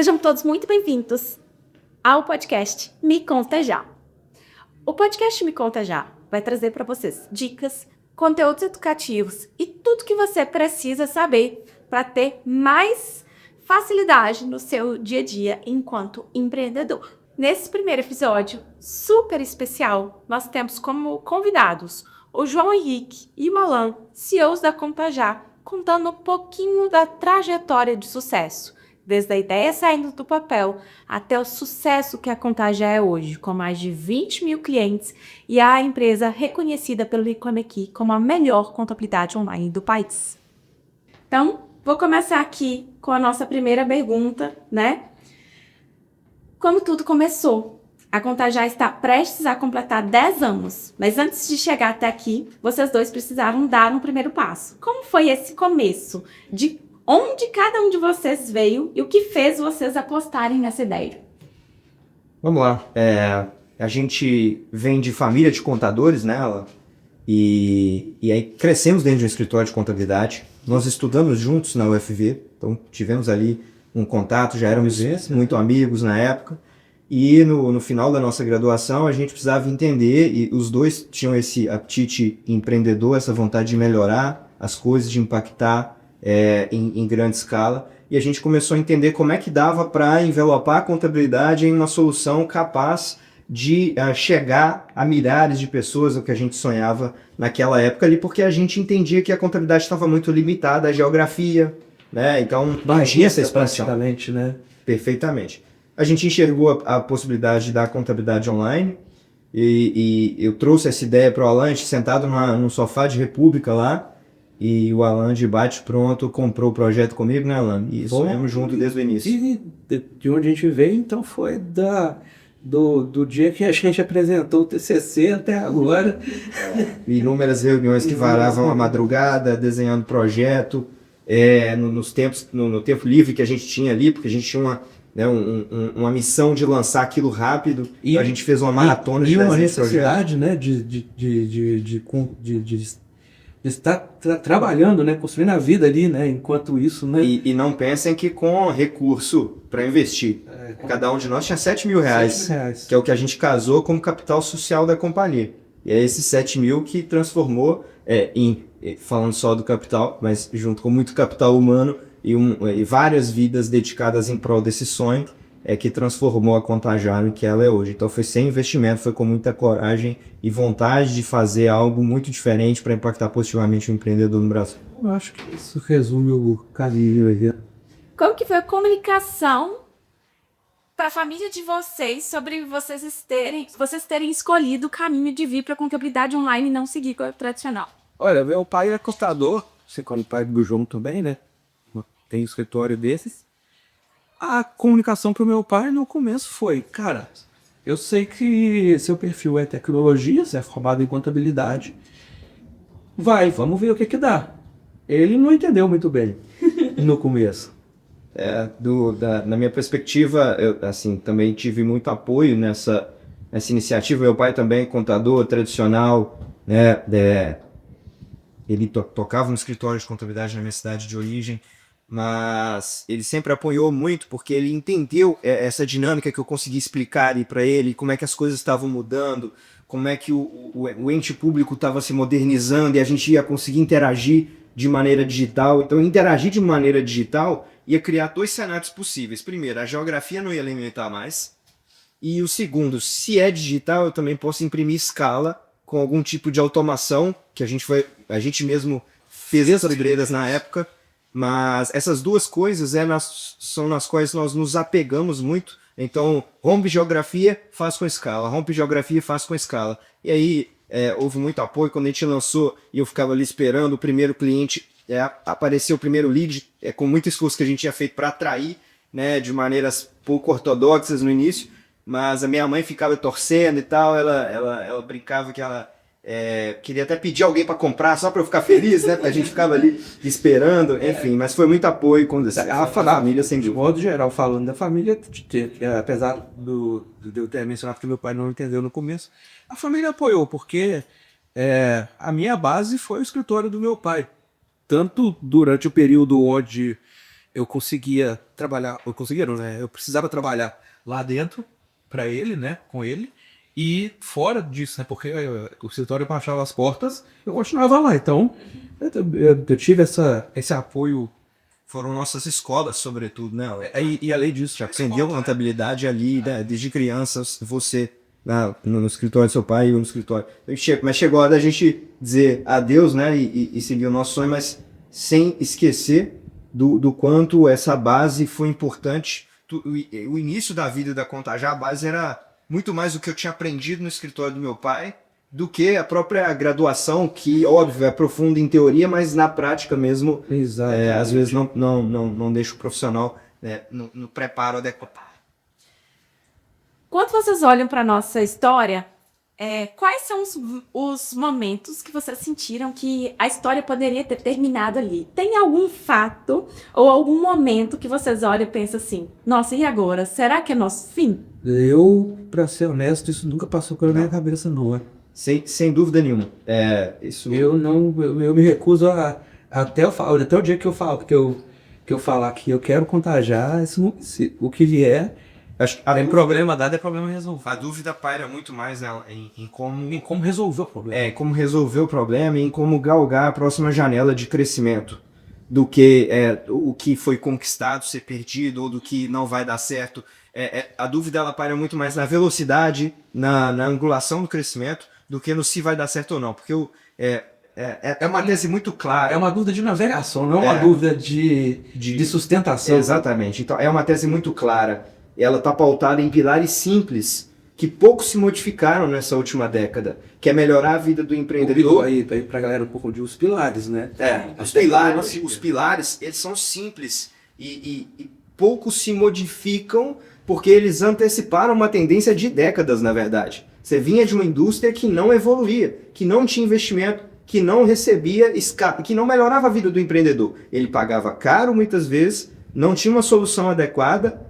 Sejam todos muito bem-vindos ao podcast Me Conta Já. O podcast Me Conta Já vai trazer para vocês dicas, conteúdos educativos e tudo que você precisa saber para ter mais facilidade no seu dia a dia enquanto empreendedor. Nesse primeiro episódio super especial, nós temos como convidados o João Henrique e o Alan, CEOs da Conta Já, contando um pouquinho da trajetória de sucesso, desde a ideia saindo do papel até o sucesso que a Conta Já é hoje, com mais de 20 mil clientes e a empresa reconhecida pelo Economic como a melhor contabilidade online do país. Então, vou começar aqui com a nossa primeira pergunta, né? Como tudo começou? A Conta Já está prestes a completar 10 anos, mas antes de chegar até aqui, vocês dois precisaram dar um primeiro passo. Como foi esse começo? De onde cada um de vocês veio e o que fez vocês apostarem nessa ideia? Vamos lá. A gente vem de família de contadores, né, Alan? E aí crescemos dentro de um escritório de contabilidade. Nós estudamos juntos na UFV, então tivemos ali um contato, já éramos muito amigos na época. E no final da nossa graduação a gente precisava entender, e os dois tinham esse apetite empreendedor, essa vontade de melhorar as coisas, de impactar em grande escala. E a gente começou a entender como é que dava para envelopar a contabilidade em uma solução capaz de chegar a milhares de pessoas, o que a gente sonhava naquela época ali, porque a gente entendia que a contabilidade estava muito limitada à geografia, né? Então, tinha essa expansão. Né? Perfeitamente. A gente enxergou a possibilidade da contabilidade online e eu trouxe essa ideia para o Alan, a gente sentado num sofá de República lá, e o Alan de bate-pronto comprou o projeto comigo, né, Alan? E sonhamos junto desde o início. E de onde a gente veio, então, foi do dia que a gente apresentou o TCC até agora. Inúmeras reuniões que varavam a madrugada, desenhando projeto, no tempo livre que a gente tinha ali, porque a gente tinha uma missão de lançar aquilo rápido. E a gente fez uma maratona de uma necessidade, né, de estar trabalhando, né, construindo a vida ali, né, enquanto isso, né. E não pensem que com recurso para investir. Cada um de nós tinha 7 mil reais, que é o que a gente casou como capital social da companhia. E é esses 7 mil que transformou falando só do capital, mas junto com muito capital humano e várias vidas dedicadas em prol desse sonho, que transformou a Conta Já no que ela é hoje. Então foi sem investimento, foi com muita coragem e vontade de fazer algo muito diferente para impactar positivamente o empreendedor no Brasil. Eu acho que isso resume o caminho aí. Como que foi a comunicação para a família de vocês sobre vocês terem escolhido o caminho de vir para a contabilidade online e não seguir com o tradicional? Olha, meu pai é contador, você como o pai do João também, né? Tem um escritório desses. A comunicação para o meu pai no começo foi, cara, eu sei que seu perfil é tecnologia, você é formado em contabilidade. Vamos ver o que dá. Ele não entendeu muito bem no começo. Na minha perspectiva, eu também tive muito apoio nessa iniciativa. Meu pai também é contador tradicional, né? Ele tocava no escritório de contabilidade na minha cidade de origem, mas ele sempre apoiou muito porque ele entendeu essa dinâmica que eu consegui explicar ali para ele, como é que as coisas estavam mudando, como é que o ente público estava se modernizando e a gente ia conseguir interagir de maneira digital. Então, interagir de maneira digital ia criar dois cenários possíveis. Primeiro, a geografia não ia limitar mais. E o segundo, se é digital, eu também posso imprimir escala com algum tipo de automação, que a gente mesmo fez essas libreiras na época. Mas essas duas coisas são nas quais nós nos apegamos muito. Então, rompe geografia, faz com escala. Rompe geografia, faz com escala. E aí, houve muito apoio. Quando a gente lançou e eu ficava ali esperando o primeiro cliente, apareceu o primeiro lead, com muito esforço que a gente tinha feito para atrair, né, de maneiras pouco ortodoxas no início. Mas a minha mãe ficava torcendo e tal. Ela brincava que ela queria até pedir alguém para comprar só para eu ficar feliz, né? A gente ficava ali esperando, enfim, mas foi muito apoio quando a família, sem dúvida. De modo geral, falando da família, apesar de eu ter mencionado que meu pai não entendeu no começo, a família apoiou, porque a minha base foi o escritório do meu pai. Tanto durante o período onde eu conseguia trabalhar, eu precisava trabalhar lá dentro para ele, né, com ele, e fora disso, né, porque o escritório baixava as portas, eu continuava lá. Então, eu tive esse apoio. Foram nossas escolas, sobretudo, né? E além disso, Já aprendeu contabilidade ali, né? Desde criança, você no escritório do seu pai e eu no escritório. Mas chegou a hora da gente dizer adeus, né? E seguir o nosso sonho, mas sem esquecer do quanto essa base foi importante. O início da vida da Contajar, a base era muito mais do que eu tinha aprendido no escritório do meu pai, do que a própria graduação, que, óbvio, é profunda em teoria, mas na prática mesmo, às vezes não deixa o profissional no preparo adequado. Quando vocês olham para nossa história, quais são os momentos que vocês sentiram que a história poderia ter terminado ali? Tem algum fato ou algum momento que vocês olham e pensam assim, nossa, e agora? Será que é nosso fim? Pra ser honesto, isso nunca passou pela minha cabeça, não. Sem dúvida nenhuma. Eu me recuso até o dia que eu falar que eu quero contagiar, o que vier. Tem problema dado, é problema resolvido. A dúvida paira muito mais em como resolver o problema. Como resolver o problema e em como galgar a próxima janela de crescimento do que o que foi conquistado ser perdido ou do que não vai dar certo. A dúvida ela paira muito mais na velocidade, na angulação do crescimento, do que no se vai dar certo ou não. Porque é uma tese muito clara. É uma dúvida de navegação, não é uma dúvida de sustentação. Exatamente. Então, é uma tese muito clara. Ela está pautada em pilares simples que pouco se modificaram nessa última década, que é melhorar a vida do empreendedor. Aí para a galera um pouco de os pilares, né? Os pilares, eles são simples e pouco se modificam porque eles anteciparam uma tendência de décadas, na verdade. Você vinha de uma indústria que não evoluía, que não tinha investimento, que não recebia escape, que não melhorava a vida do empreendedor. Ele pagava caro muitas vezes, não tinha uma solução adequada,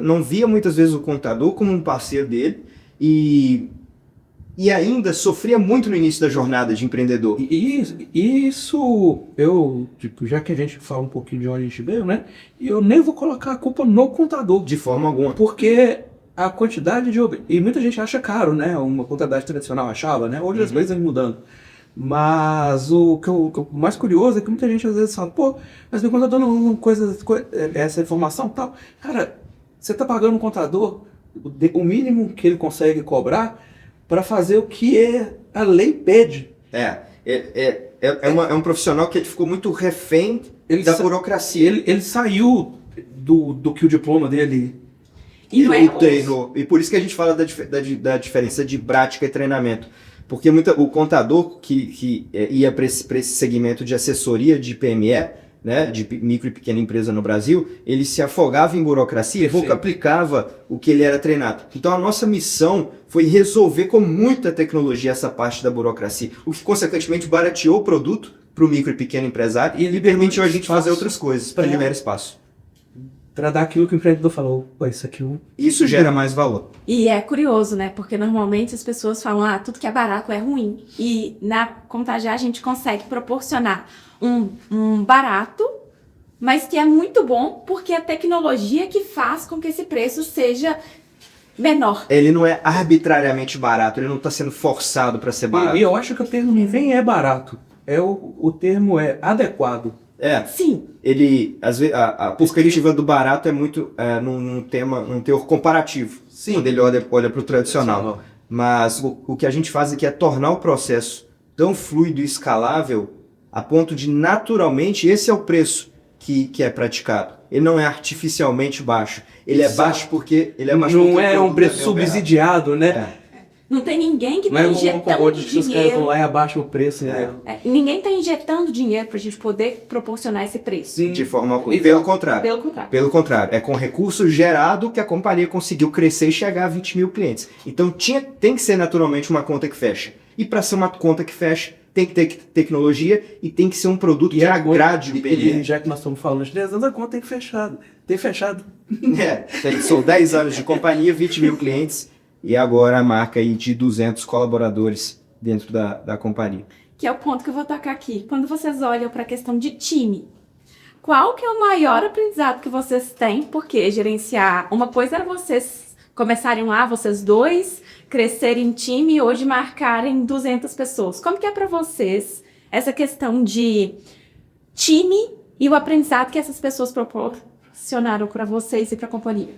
não via muitas vezes o contador como um parceiro dele e ainda sofria muito no início da jornada de empreendedor. Já que a gente fala um pouquinho de onde a gente veio, né? Eu nem vou colocar a culpa no contador. De forma alguma. Porque a quantidade de... E muita gente acha caro, né? Uma contabilidade tradicional achava, né? Hoje as coisas vão mudando. Mas o mais curioso é que muita gente às vezes fala, pô, mas meu contador não essa informação e tal. Cara, você tá pagando um contador o mínimo que ele consegue cobrar para fazer o que a lei pede. É um profissional que ele ficou muito refém da burocracia. Ele saiu do que o diploma dele... E treinou. E por isso que a gente fala da diferença de prática e treinamento. Porque o contador que ia para esse segmento de assessoria de PME, né, de micro e pequena empresa no Brasil, ele se afogava em burocracia e pouco aplicava o que ele era treinado. Então a nossa missão foi resolver com muita tecnologia essa parte da burocracia, o que consequentemente barateou o produto para o micro e pequeno empresário e permitiu a gente fazer outras coisas para liberar espaço. Para dar aquilo que o empreendedor falou, pô, isso gera mais valor. E é curioso, né? Porque normalmente as pessoas falam, tudo que é barato é ruim. E na Contagiar a gente consegue proporcionar um barato, mas que é muito bom, porque é a tecnologia que faz com que esse preço seja menor. Ele não é arbitrariamente barato, ele não está sendo forçado para ser barato. E eu acho que o termo nem é barato, o termo é adequado. Sim. Às vezes, a perspectiva do barato é muito num teor comparativo. Sim. Quando ele olha para o tradicional. Mas o que a gente faz aqui é tornar o processo tão fluido e escalável a ponto de, naturalmente, esse é o preço que é praticado. Ele não é artificialmente baixo. Ele é baixo porque ele é baixo. Não é um preço subsidiado, né? Não tem ninguém que está injetando dinheiro. Lá e abaixa o preço. Ninguém está injetando dinheiro para a gente poder proporcionar esse preço. Sim. De forma alguma. Pelo contrário. É com recurso gerado que a companhia conseguiu crescer e chegar a 20 mil clientes. Então tem que ser naturalmente uma conta que fecha. E para ser uma conta que fecha, tem que ter tecnologia e tem que ser um produto que agrade o PNL. Já que nós estamos falando de 10 anos, a conta tem que ter fechado. São 10 anos de companhia, 20 mil clientes. E agora a marca aí de 200 colaboradores dentro da companhia. Que é o ponto que eu vou tocar aqui. Quando vocês olham para a questão de time, qual que é o maior aprendizado que vocês têm? Porque gerenciar, uma coisa era vocês começarem lá, vocês dois, crescerem em time e hoje marcarem 200 pessoas. Como que é para vocês essa questão de time e o aprendizado que essas pessoas proporcionaram para vocês e para a companhia?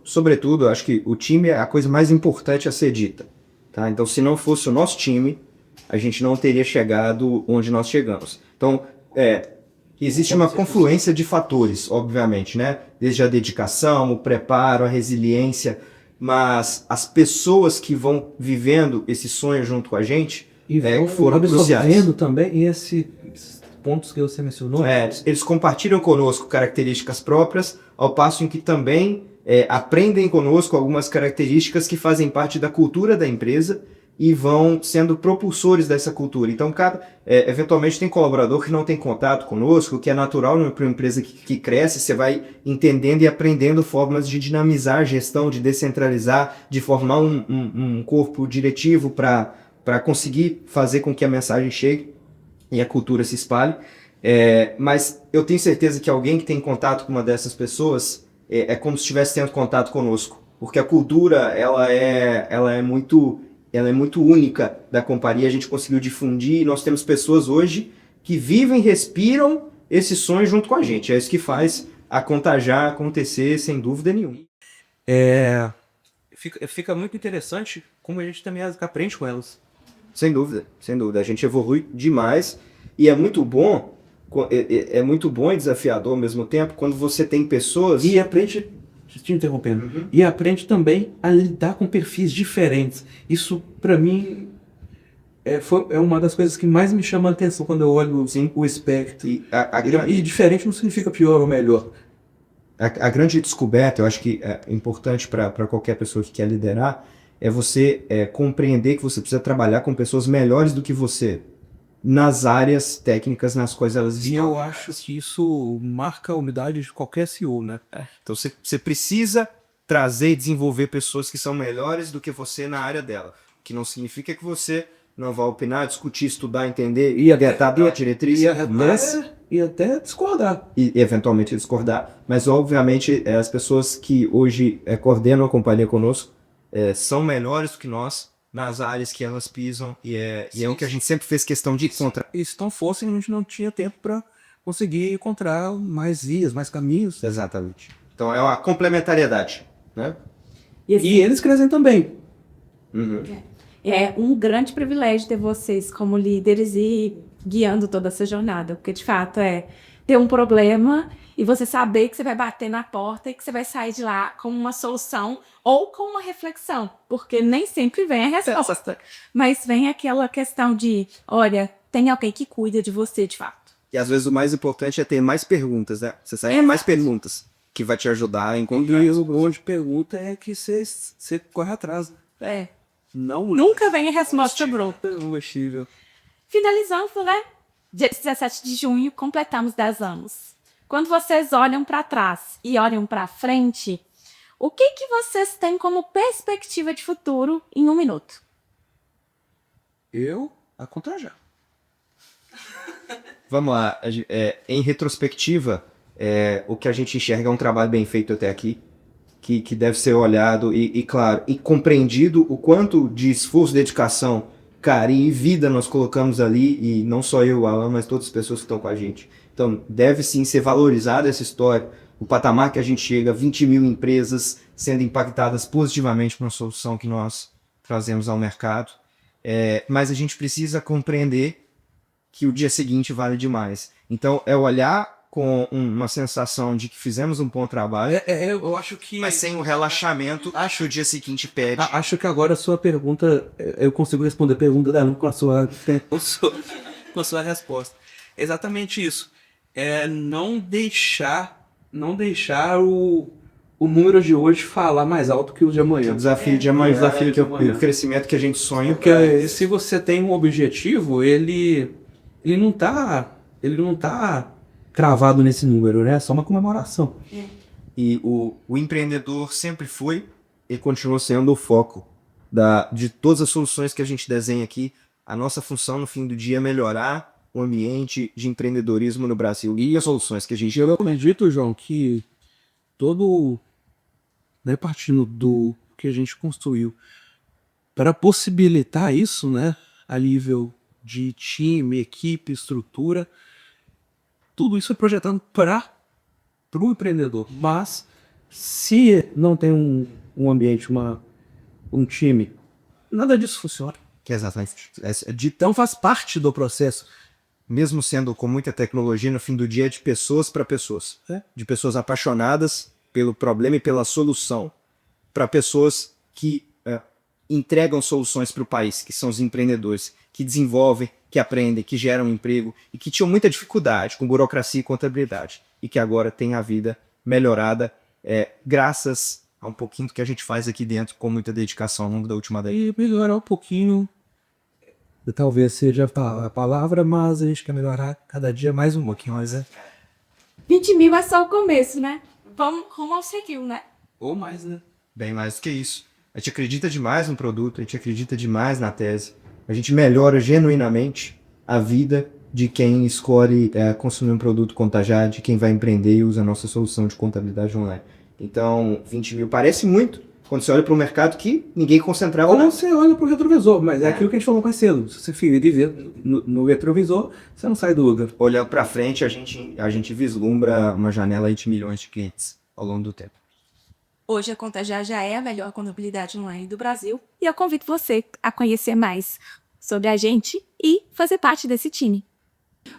Sobretudo, eu acho que o time é a coisa mais importante a ser dita. Tá? Então, se não fosse o nosso time, a gente não teria chegado onde nós chegamos. Então, existe uma confluência de fatores, obviamente, né? Desde a dedicação, o preparo, a resiliência, mas as pessoas que vão vivendo esse sonho junto com a gente foram cruciais. Absorvendo também esses pontos que você mencionou. Eles compartilham conosco características próprias, ao passo em que também aprendem conosco algumas características que fazem parte da cultura da empresa e vão sendo propulsores dessa cultura. Então, eventualmente tem colaborador que não tem contato conosco, que é natural para uma empresa que cresce, você vai entendendo e aprendendo formas de dinamizar a gestão, de descentralizar, de formar um corpo diretivo para conseguir fazer com que a mensagem chegue e a cultura se espalhe. Mas eu tenho certeza que alguém que tem contato com uma dessas pessoas é como se estivesse tendo contato conosco, porque a cultura ela é muito única da companhia, a gente conseguiu difundir, e nós temos pessoas hoje que vivem, respiram esse sonho junto com a gente. É isso que faz a Contajar acontecer, sem dúvida nenhuma. Fica muito interessante como a gente também aprende com elas. Sem dúvida, sem dúvida. A gente evolui demais e é muito bom e desafiador ao mesmo tempo quando você tem pessoas... E aprende... te interrompendo, e aprende também a lidar com perfis diferentes. Isso, para mim, é uma das coisas que mais me chama a atenção quando eu olho o espectro. E diferente não significa pior ou melhor. A grande descoberta, eu acho que é importante para qualquer pessoa que quer liderar, é você compreender que você precisa trabalhar com pessoas melhores do que você nas áreas técnicas nas quais elas estão. E eu acho que isso marca a unidade de qualquer CEO, né? Então você precisa trazer e desenvolver pessoas que são melhores do que você na área dela. O que não significa que você não vai opinar, discutir, estudar, entender e dar a diretriz. E até discordar. E eventualmente discordar. Mas, obviamente, as pessoas que hoje coordenam a companhia conosco são melhores do que nós nas áreas que elas pisam, e é o que a gente sempre fez questão de encontrar. E se não fossem, a gente não tinha tempo para conseguir encontrar mais vias, mais caminhos. Exatamente. Então é uma complementariedade, né? E eles crescem também. É um grande privilégio ter vocês como líderes e guiando toda essa jornada, porque de fato ter um problema e você saber que você vai bater na porta e que você vai sair de lá com uma solução ou com uma reflexão, porque nem sempre vem a resposta, mas vem aquela questão de, olha, tem alguém que cuida de você de fato. E às vezes o mais importante é ter mais perguntas, né? Você sai mais perguntas, que vai te ajudar a encontrar. E o bom de pergunta é que você corre atrás. Nunca vem a resposta pronta. Finalizando, né? Dia 17 de junho, completamos 10 anos. Quando vocês olham para trás e olham para frente, o que vocês têm como perspectiva de futuro em 1 minuto? A Contajar. Vamos lá. Em retrospectiva, o que a gente enxerga é um trabalho bem feito até aqui, que deve ser olhado claro, e compreendido o quanto de esforço, dedicação, carinho e vida nós colocamos ali, e não só eu, o Alan, mas todas as pessoas que estão com a gente. Então, deve sim ser valorizada essa história, o patamar que a gente chega, 20 mil empresas sendo impactadas positivamente por uma solução que nós trazemos ao mercado. Mas a gente precisa compreender que o dia seguinte vale demais. Então, olhar com uma sensação de que fizemos um bom trabalho, eu acho que... mas sem o relaxamento, acho que o dia seguinte pede. Acho que agora a sua pergunta, eu consigo responder a pergunta dela com a sua resposta. Exatamente isso. Não deixar o número de hoje falar mais alto que o de amanhã. O desafio de amanhã, o crescimento que a gente sonha. Porque se você tem um objetivo, ele não tá cravado nesse número, né? É só uma comemoração. E o empreendedor sempre foi e continua sendo o foco de todas as soluções que a gente desenha aqui. A nossa função no fim do dia é melhorar o ambiente de empreendedorismo no Brasil e as soluções que a gente... Eu acredito, João, que todo, né, partindo do que a gente construiu para possibilitar isso, né, a nível de time, equipe, estrutura, tudo isso é projetado para o empreendedor. Mas se não tem um ambiente, um time, nada disso funciona. Exatamente. Então faz parte do processo. Mesmo sendo com muita tecnologia, no fim do dia é de pessoas para pessoas. De pessoas apaixonadas pelo problema e pela solução, para pessoas que entregam soluções para o país, que são os empreendedores, que desenvolvem, que aprendem, que geram emprego e que tinham muita dificuldade com burocracia e contabilidade e que agora têm a vida melhorada graças a um pouquinho do que a gente faz aqui dentro com muita dedicação ao longo da última década. E melhorar um pouquinho, talvez seja a palavra, mas a gente quer melhorar cada dia mais um pouquinho. Mas 20 mil é só o começo, né? Vamos rumo ao 100 mil, né? ou mais, né? Bem mais do que isso. A gente acredita demais no produto, a gente acredita demais na tese. A gente melhora genuinamente a vida de quem escolhe consumir um produto Contajar, de quem vai empreender e usa a nossa solução de contabilidade online. Então, 20 mil parece muito quando você olha para um mercado que ninguém concentrava. Ou você olha para o retrovisor, mas é aquilo que a gente falou mais cedo. Se você viver no retrovisor, você não sai do lugar. Olhando para frente, a gente vislumbra uma janela aí de milhões de clientes ao longo do tempo. Hoje a Contajar já é a melhor contabilidade online do Brasil e eu convido você a conhecer mais sobre a gente e fazer parte desse time.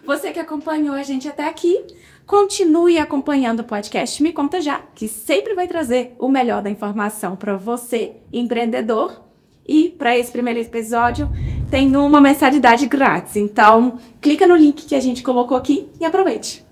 Você que acompanhou a gente até aqui, continue acompanhando o podcast Me Conta Já, que sempre vai trazer o melhor da informação para você, empreendedor. E para esse primeiro episódio tem uma mensalidade grátis, então clica no link que a gente colocou aqui e aproveite.